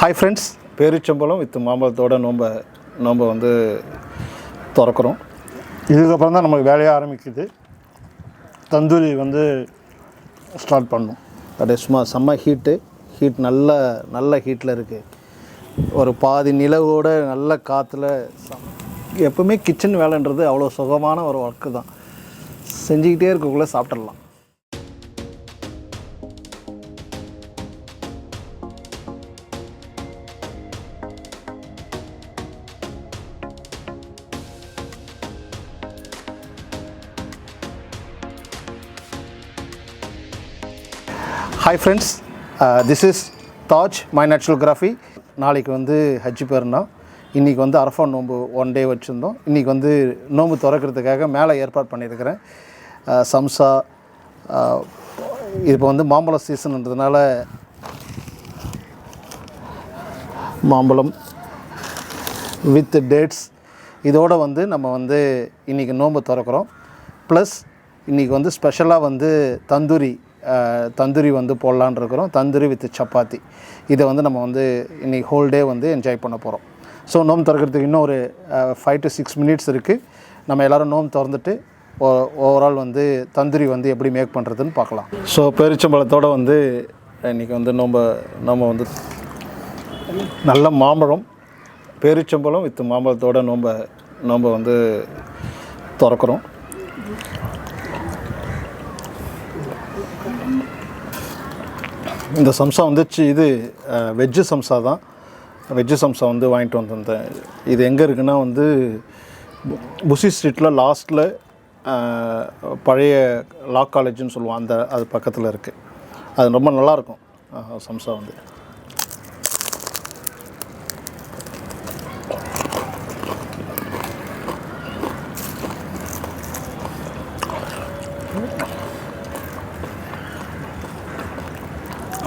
Hi friends, பேரிச்சம்பழம் with மாம்பழத்தோட நோம்ப வந்து திறக்கிறோம். இதுக்கப்புறம் தான் நமக்கு வேலையாக ஆரம்பிக்குது. தந்தூரி வந்து ஸ்டார்ட் பண்ணணும். அப்படியே சும்மா செம்ம ஹீட் நல்ல ஹீட்டில் இருக்குது. ஒரு பாதி நிலவோட நல்ல காற்றுல எப்பவுமே கிச்சன் வேலைன்றது அவ்வளோ சுகமான ஒரு ஒர்க்கு தான். செஞ்சுக்கிட்டே இருக்கக்குள்ளே சாப்பிட்றலாம். Hi friends, this is Taj my naturography. நாளைக்கு வந்து ஹஜ்ஜி பெருனா. இன்றைக்கி வந்து அரஃபா நோம்பு 1 டே வச்சுருந்தோம். இன்றைக்கி வந்து நோம்பு திறக்கிறதுக்காக மேலே ஏற்பாடு பண்ணியிருக்கிறேன். சம்சா, இப்போ வந்து மாம்பழம் சீசன்ன்றதுனால மாம்பழம் வித் டேட்ஸ் இதோடு வந்து நம்ம வந்து இன்றைக்கி நோம்பு திறக்கிறோம். ப்ளஸ் இன்றைக்கி வந்து ஸ்பெஷலாக வந்து தந்தூரி வந்து போடலான்னு இருக்கிறோம். தந்தூரி வித் சப்பாத்தி. இதை வந்து நம்ம வந்து இன்றைக்கி ஹோல் டே வந்து என்ஜாய் பண்ண போகிறோம். ஸோ நோம்பு திறக்கிறதுக்கு இன்னும் ஒரு 5 to 6 minutes இருக்குது. நம்ம எல்லோரும் நோம்பு திறந்துட்டு ஓவரால் வந்து தந்தூரி வந்து எப்படி மேக் பண்ணுறதுன்னு பார்க்கலாம். ஸோ பேரிச்சம்பழத்தோடு வந்து இன்றைக்கி வந்து நம்ம வந்து நல்ல மாம்பழம், பேரிச்சம்பழம் வித் மாம்பழத்தோட நோம்ப வந்து திறக்கிறோம். இந்த சம்சா வந்து இது வெஜ்ஜு சம்சா தான். வெஜ்ஜு சம்சா வந்து வாங்கிட்டு வந்திருந்தேன். இது எங்கே இருக்குன்னா வந்து புசி ஸ்ட்ரீட்டில் லாஸ்ட்டில் பழைய லா காலேஜுன்னு சொல்லுவோம், அது பக்கத்தில் இருக்குது. அது ரொம்ப நல்லாயிருக்கும் சம்சா வந்து.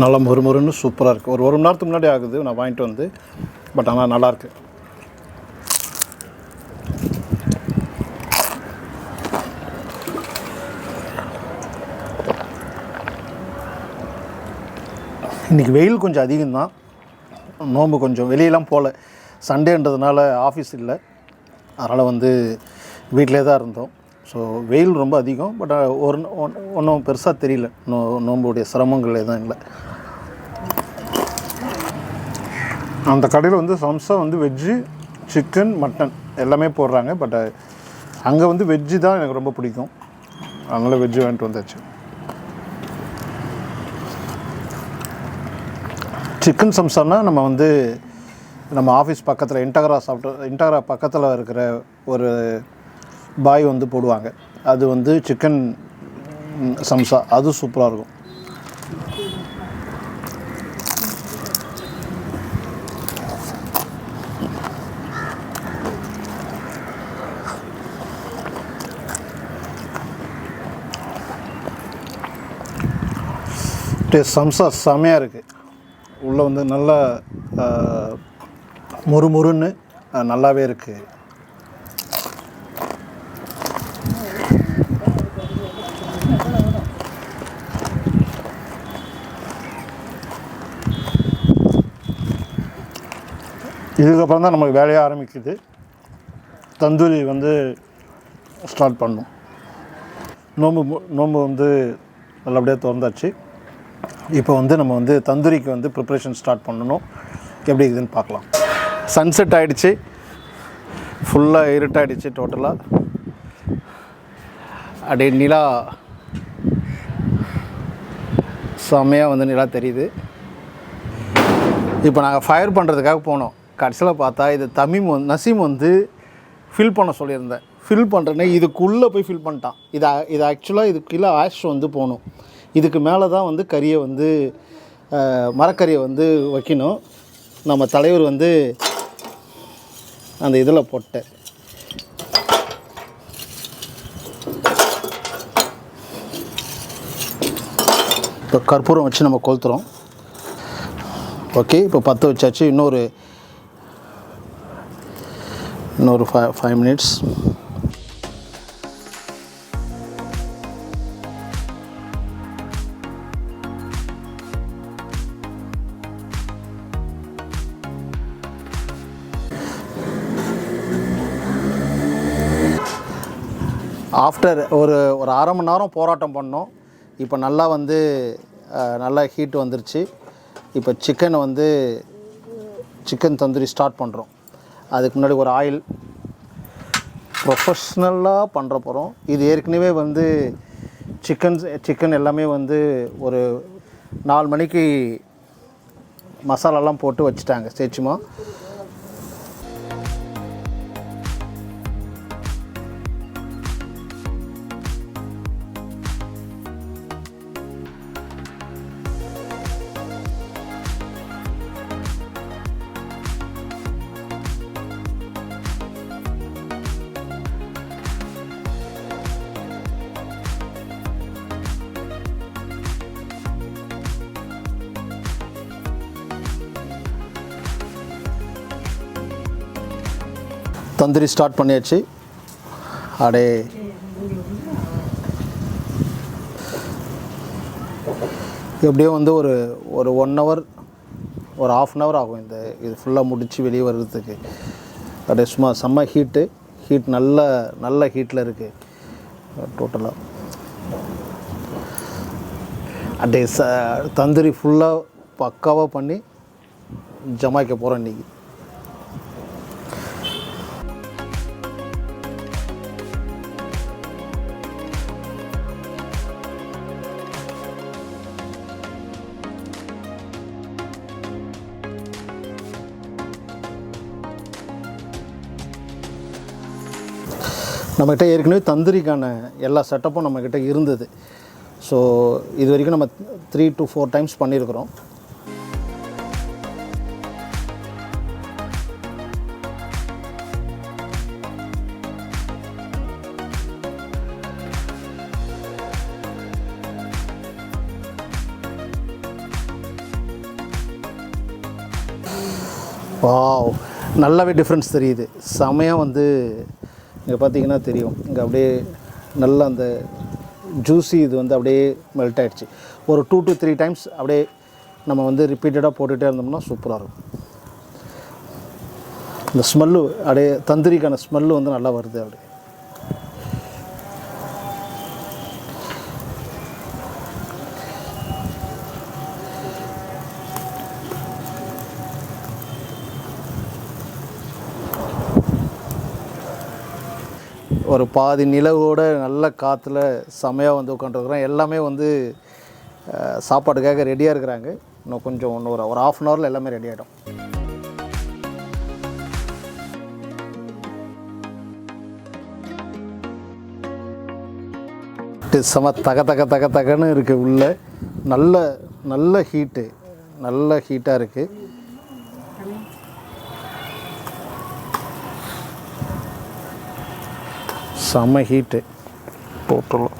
நல்லா மொறுமொறுன்னு சூப்பராக இருக்குது. ஒரு மணி நேரத்துக்கு முன்னாடி ஆகுது நான் வாங்கிட்டு வந்து. பட் ஆனால் நல்லாயிருக்கு. இன்றைக்கி வெயில் கொஞ்சம் அதிகம்தான். நோம்பு கொஞ்சம் வெளியெல்லாம் போகல. சண்டேன்றதுனால ஆஃபீஸ் இல்லை. அதனால் வந்து வீட்டிலே தான் இருந்தோம். ஸோ வெயில் ரொம்ப அதிகம். பட் ஒன்றும் பெருசாக தெரியல. நோம்புடைய சிரமங்கள் எதுவும் இல்லை. அந்த கடையில் வந்து சம்சா வந்து வெஜ்ஜு, சிக்கன், மட்டன் எல்லாமே போடுறாங்க. பட் அங்கே வந்து வெஜ்ஜு தான் எனக்கு ரொம்ப பிடிக்கும். அதனால் வெஜ்ஜு வாங்கிட்டு வந்தாச்சு. சிக்கன் சம்சானா நம்ம ஆஃபீஸ் பக்கத்தில் இன்டகரா பக்கத்தில் இருக்கிற ஒரு பாய் வந்து போடுவாங்க. அது வந்து சிக்கன் சம்சா, அது சூப்பராக இருக்கும். சம்சா செமையாக இருக்குது. உள்ளே வந்து நல்லா முறுமுறுன்னு நல்லாவே இருக்குது. இதுக்கப்புறம் தான் நமக்கு வேலையாக ஆரம்பிக்குது. தந்தூரி வந்து ஸ்டார்ட் பண்ணணும். நோம்பு வந்து நல்லபடியாக திறந்தாச்சு. இப்போ வந்து நம்ம வந்து தந்தூரிக்கு வந்து ப்ரிப்ரேஷன் ஸ்டார்ட் பண்ணணும். எப்படி இருக்குதுன்னு பார்க்கலாம். சன்செட் ஆகிடுச்சு. ஃபுல்லாக இருட்டாகிடுச்சு. டோட்டலாக அப்படியே நிலா செம்மையாக வந்து நிலா தெரியுது. இப்போ நாங்கள் ஃபயர் பண்ணுறதுக்காக போனோம். கடைசியில் பார்த்தா இது நசீம் வந்து ஃபில் பண்ண சொல்லியிருந்தேன். ஃபில் பண்ணுறேன்னே இதுக்குள்ளே போய் ஃபில் பண்ணிட்டான். இது ஆக்சுவலாக இதுக்குள்ளே ஆஷ் வந்து போகணும். இதுக்கு மேலே தான் வந்து கறியை வந்து மரக்கறியை வந்து வைக்கணும். நம்ம தலைவர் வந்து அந்த இதில் போட்டேன். இப்போ கற்பூரம் வச்சு நம்ம கொளுத்துறோம். ஓகே, இப்போ 10 வச்சாச்சு. இன்னொரு 5 minutes. ஆஃப்டர் ஒரு ஒரு அரை மணி நேரம் போராட்டம் பண்ணோம். இப்போ நல்லா வந்து நல்லா ஹீட் வந்துருச்சு. இப்போ சிக்கன் தந்தூரி ஸ்டார்ட் பண்ணுறோம். அதுக்கு முன்னாடி ஒரு ஆயில் ப்ரொஃபஷ்னலாக பண்ணுற போகிறோம். இது ஏற்கனவே வந்து சிக்கன் எல்லாமே வந்து ஒரு 4 மணிக்கு மசாலாலாம் போட்டு வச்சுட்டாங்க சேச்சுமா. தந்தூரி ஸ்டார்ட் பண்ணியாச்சு. அப்படியே எப்படியும் வந்து ஒரு 1 ஹவர் ஒரு ½ ஹவர் ஆகும் இது ஃபுல்லாக முடித்து வெளியே வர்றதுக்கு. அப்படியே சும்மா செம்ம ஹீட் நல்ல ஹீட்டில் இருக்குது டோட்டலாக. அப்படியே தந்தூரி ஃபுல்லாக பக்காவாக பண்ணி ஜமாய்க்க போகிறோம் இன்றைக்கி. நம்மக்கிட்ட ஏற்கனவே தந்தூரிக்கான எல்லா செட்டப்பும் நம்மக்கிட்ட இருந்தது. ஸோ இது வரைக்கும் நம்ம 3 to 4 டைம்ஸ் பண்ணியிருக்கிறோம். வாவ், நல்லாவே டிஃப்ரென்ஸ் தெரியுது. செமையாக வந்து இங்கே பார்த்தீங்கன்னா தெரியும். இங்கே அப்படியே நல்லா அந்த ஜூஸி இது வந்து அப்படியே மெல்ட் ஆகிடுச்சு. ஒரு 2 to 3 டைம்ஸ் அப்படியே நம்ம வந்து ரிப்பீட்டடாக போட்டுகிட்டே இருந்தோம்னா சூப்பராக இருக்கும். இந்த ஸ்மெல்லு அப்படியே தந்தூரிக்கான ஸ்மெல்லு வந்து நல்லா வருது. அப்படியே ஒரு பாதி நிலவோட நல்ல காற்றுல செமையாக வந்து உட்காந்துருக்குறோம். எல்லாமே வந்து சாப்பாட்டுக்காக ரெடியாக இருக்கிறாங்க. இன்னும் கொஞ்சம் ஒரு ½ ஹவரில் எல்லாமே ரெடி ஆகிடும். செம தகன்னு இருக்குது. உள்ள நல்ல ஹீட்டாக இருக்குது. செம்ம ஹீட்டு டோட்டலாக.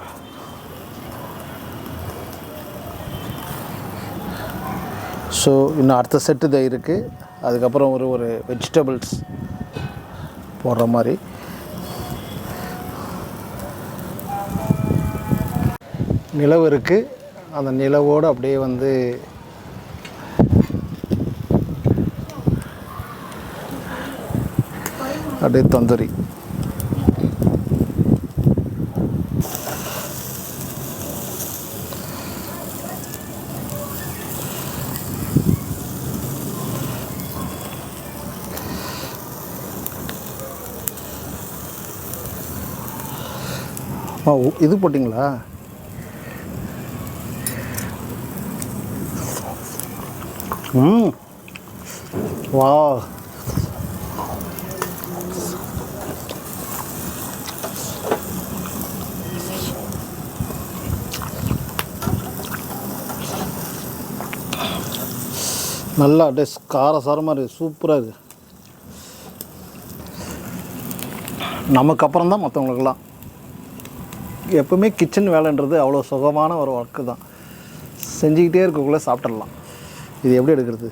ஸோ இன்னும் அடுத்த செட்டு தான் இருக்குது. அதுக்கப்புறம் ஒரு வெஜிடபிள்ஸ் போடுற மாதிரி. நிலவு இருக்குது. அந்த நிலவோடு அப்படியே வந்து அப்படியே தந்தூரி. இது போட்டிங்களா? வா, நல்லா அப்படியே காரசாரமாக இருக்குது. சூப்பராக இருக்குது. நமக்கு அப்புறம் தான் மற்றவங்களுக்கெல்லாம். எப்பவுமே கிச்சன் வேலைன்றது அவ்வளோ சுகமான ஒரு ஒர்க்கு தான். செஞ்சுக்கிட்டே இருக்கக்குள்ளே சாப்பிட்றலாம். இது எப்படி எடுக்கிறது?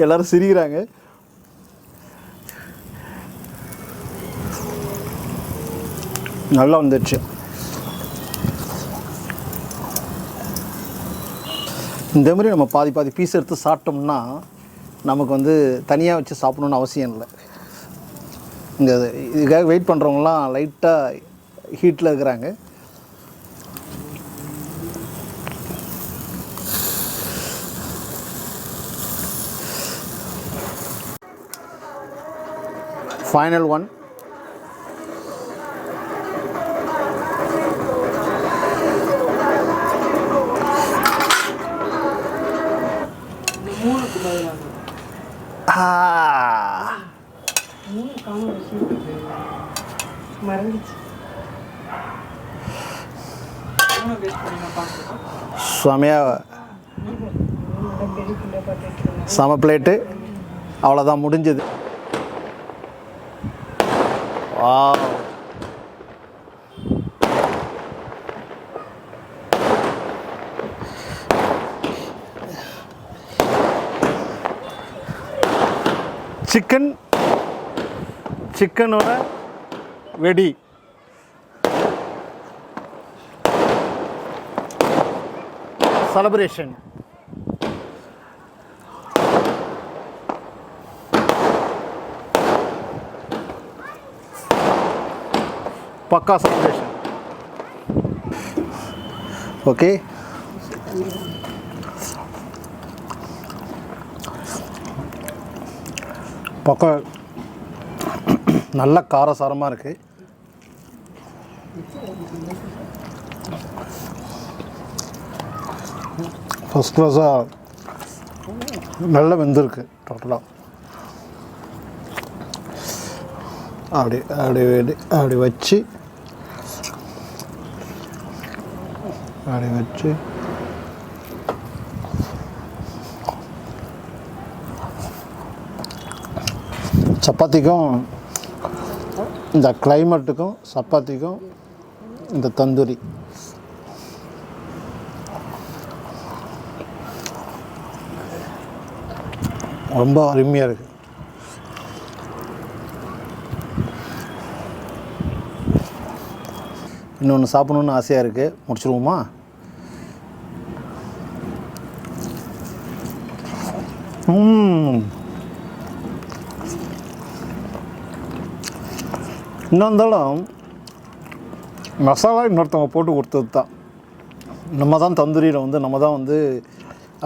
எல்லோரும் சிரிக்கிறாங்க. நல்லா வந்துடுச்சு. இந்த மாதிரி நம்ம பாதி பீஸ் எடுத்து சாப்பிட்டோம்னா நமக்கு வந்து தனியாக வச்சு சாப்பிடணுன்னு அவசியம் இல்லை. இங்கே இதுக்காக வெயிட் பண்ணுறவங்களாம் லைட்டாக ஹீட்டில் இருக்கிறாங்க. Final one. செமையாக செம பிளேட்டு. அவ்வளோதான், முடிஞ்சது. சிக்கனோட வெடி. செலிப்ரேஷன். பக்கா செலிப்ரேஷன். ஓகே, பக்கா நல்ல காரசாரமாக இருக்குது. ஃபஸ்ட் கிளாஸாக நல்லா வெந்திருக்கு டோட்டலாக. அப்படி வச்சு சப்பாத்திக்கும் இந்த கிளைமேட்டுக்கும் சப்பாத்திக்கும் இந்த தந்தூரி ரொம்ப அருமையாக இருக்குது. இன்னொன்று சாப்பிடணுன்னு ஆசையாக இருக்குது. முடிச்சிருவோமா? இன்னும் இருந்தாலும் மசாலா இன்னொருத்தவங்க போட்டு கொடுத்தது தான். நம்ம தான் தந்தூரியில் வந்து நம்ம தான் வந்து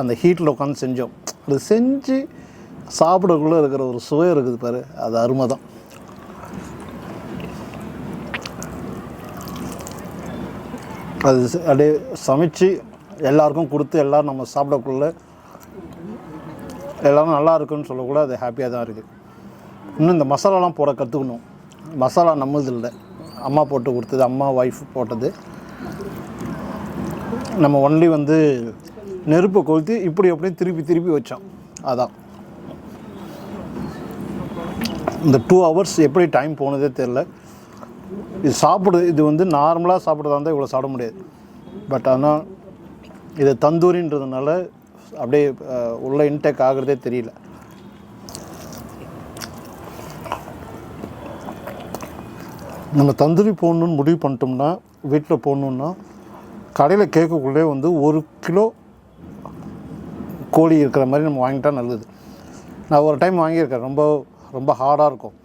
அந்த ஹீட்டில் உட்காந்து செஞ்சோம். அது செஞ்சு சாப்பிடக்குள்ளே இருக்கிற ஒரு சுவை இருக்குது பாரு, அது அருமை தான். அது அப்படியே சமைச்சு எல்லாருக்கும் கொடுத்து எல்லோரும் நம்ம சாப்பிடக்குள்ள எல்லோரும் நல்லா இருக்குன்னு சொல்லக்கூட அது ஹாப்பியாக தான் இருக்குது. இன்னும் இந்த மசாலாலாம் போட கற்றுக்கணும். மசாலா நம்மளது இல்லை, அம்மா போட்டு கொடுத்தது, அம்மா ஒய்ஃப் போட்டது. நம்ம ஒன்லி வந்து நெருப்பை கொளுத்தி இப்படி அப்படியே திருப்பி வச்சோம். அதான் இந்த 2 hours எப்படி டைம் போனதே தெரில. இது வந்து நார்மலாக சாப்பிட்றதா இருந்தால் இவ்வளோ சாப்பிட முடியாது. பட் ஆனால் இது தந்தூரின்றதுனால அப்படியே உள்ள இன்டேக் ஆகிறதே தெரியல. நம்ம தந்தூரி போடணுன்னு முடிவு பண்ணிட்டோம்னா, வீட்டில் போடணுன்னா கடையில் கேட்கக்குள்ளே வந்து 1 கிலோ கோழி இருக்கிற மாதிரி நம்ம வாங்கிட்டா நல்லது. நான் ஒரு டைம் வாங்கியிருக்கேன், ரொம்ப ஹார்டாக இருக்கும்.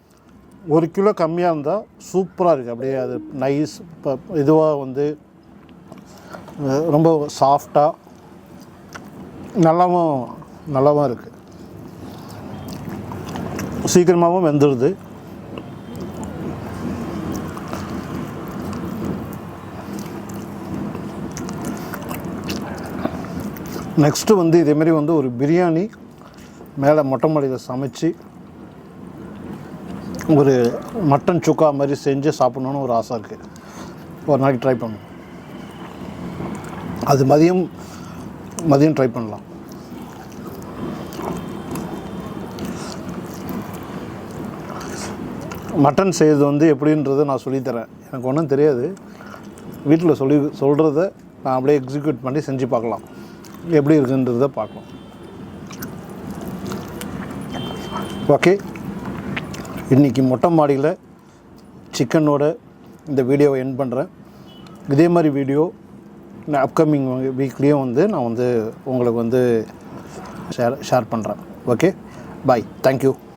1 கிலோ கம்மியாக இருந்தால் சூப்பராக இருக்குது. அப்படியே அது நைஸ் இதுவாக வந்து ரொம்ப சாஃப்டாக நல்லாவும் இருக்குது. சீக்கிரமாகவும் வெந்துடுது. நெக்ஸ்ட்டு வந்து இதேமாரி வந்து ஒரு பிரியாணி மேலே மொட்டை மாடியில் சமைச்சு ஒரு மட்டன் சுக்கா மாதிரி செஞ்சு சாப்பிட்ணுன்னு ஒரு ஆசை இருக்குது. ஒரு நாளைக்கு ட்ரை பண்ணணும். அது மதியம் ட்ரை பண்ணலாம். மட்டன் செய்கிறது வந்து எப்படின்றது நான் சொல்லித்தரேன். எனக்கு ஒன்றும் தெரியாது. வீட்டில் சொல்கிறத நான் அப்படியே எக்ஸிக்யூட் பண்ணி செஞ்சு பார்க்கலாம், எப்படி இருக்குன்றத பார்க்கலாம். ஓகே, இன்றைக்கி மொட்டை மாடியில் சிக்கனோட இந்த வீடியோவை எண்ட் பண்ணுறேன். இதே மாதிரி வீடியோ அப்கமிங் வீக்லேயும் வந்து நான் வந்து உங்களுக்கு வந்து ஷேர் பண்ணுறேன். ஓகே, பாய், தேங்க்யூ.